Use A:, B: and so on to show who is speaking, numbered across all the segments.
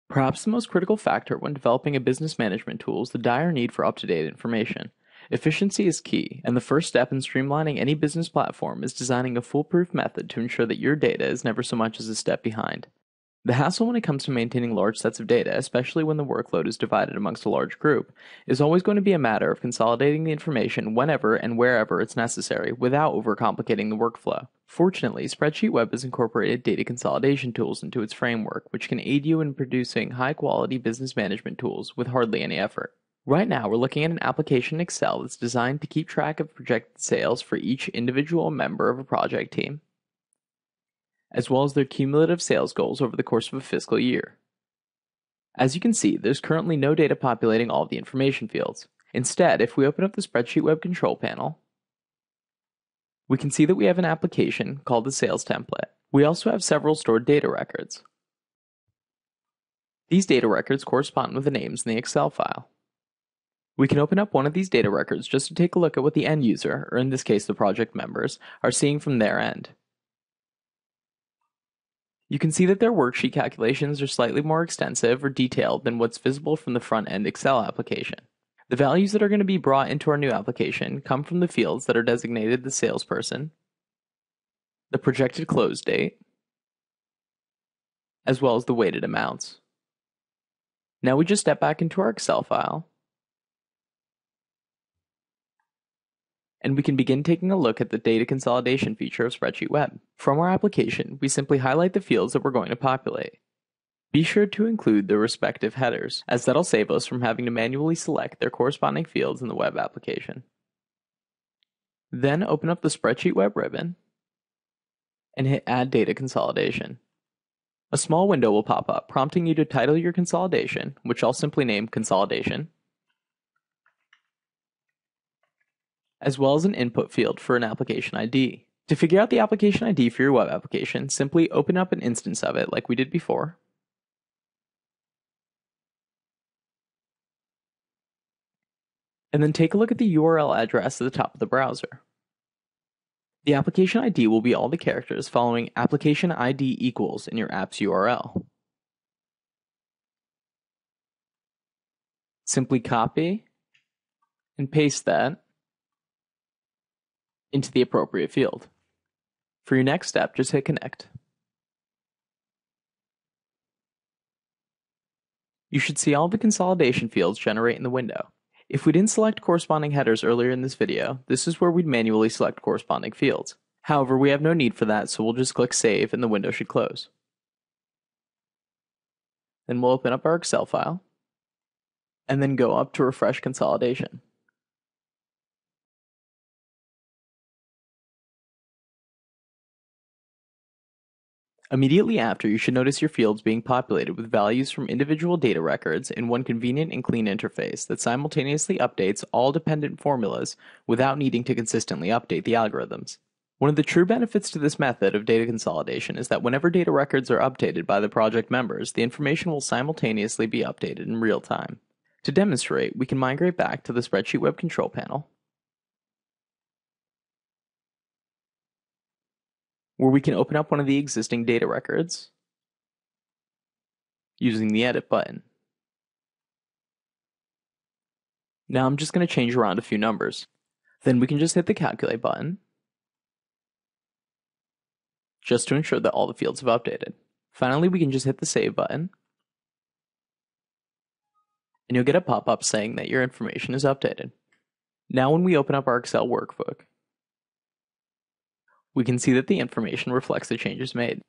A: Perhaps the most critical factor when developing a business management tool is the dire need for up-to-date information. Efficiency is key, and the first step in streamlining any business platform is designing a foolproof method to ensure that your data is never so much as a step behind. The hassle when it comes to maintaining large sets of data, especially when the workload is divided amongst a large group, is always going to be a matter of consolidating the information whenever and wherever it's necessary without overcomplicating the workflow. Fortunately, SpreadsheetWEB has incorporated data consolidation tools into its framework, which can aid you in producing high-quality business management tools with hardly any effort. Right now, we're looking at an application in Excel that's designed to keep track of projected sales for each individual member of a project team, as well as their cumulative sales goals over the course of a fiscal year. As you can see, there's currently no data populating all of the information fields. Instead, if we open up the SpreadsheetWEB control panel, we can see that we have an application called the sales template. We also have several stored data records. These data records correspond with the names in the Excel file. We can open up one of these data records just to take a look at what the end user, or in this case the project members, are seeing from their end. You can see that their worksheet calculations are slightly more extensive or detailed than what's visible from the front-end Excel application. The values that are going to be brought into our new application come from the fields that are designated the salesperson, the projected close date, as well as the weighted amounts. Now we just step back into our Excel file, and we can begin taking a look at the data consolidation feature of SpreadsheetWEB. From our application, we simply highlight the fields that we're going to populate. Be sure to include the respective headers, as that'll save us from having to manually select their corresponding fields in the web application. Then open up the SpreadsheetWEB ribbon and hit Add Data Consolidation. A small window will pop up, prompting you to title your consolidation, which I'll simply name Consolidation, as well as an input field for an application ID. To figure out the application ID for your web application, simply open up an instance of it like we did before, and then take a look at the URL address at the top of the browser. The application ID will be all the characters following application ID equals in your app's URL. Simply copy and paste that into the appropriate field. For your next step, just hit connect. You should see all the consolidation fields generate in the window. If we didn't select corresponding headers earlier in this video, this is where we'd manually select corresponding fields. However, we have no need for that, so we'll just click Save and the window should close. Then we'll open up our Excel file, and then go up to Refresh Consolidation. Immediately after, you should notice your fields being populated with values from individual data records in one convenient and clean interface that simultaneously updates all dependent formulas without needing to consistently update the algorithms. One of the true benefits to this method of data consolidation is that whenever data records are updated by the project members, the information will simultaneously be updated in real time. To demonstrate, we can migrate back to the SpreadsheetWEB control panel, where we can open up one of the existing data records using the Edit button. Now I'm just going to change around a few numbers. Then we can just hit the Calculate button, just to ensure that all the fields have updated. Finally, we can just hit the Save button, and you'll get a pop-up saying that your information is updated. Now when we open up our Excel workbook, we can see that the information reflects the changes made.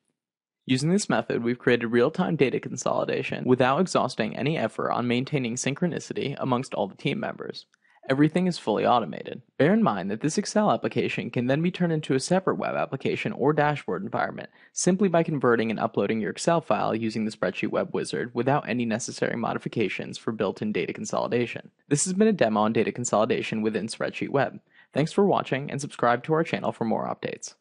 A: Using this method, we've created real-time data consolidation without exhausting any effort on maintaining synchronicity amongst all the team members. Everything is fully automated. Bear in mind that this Excel application can then be turned into a separate web application or dashboard environment simply by converting and uploading your Excel file using the SpreadsheetWEB wizard without any necessary modifications for built-in data consolidation. This has been a demo on data consolidation within SpreadsheetWEB. Thanks for watching, and subscribe to our channel for more updates.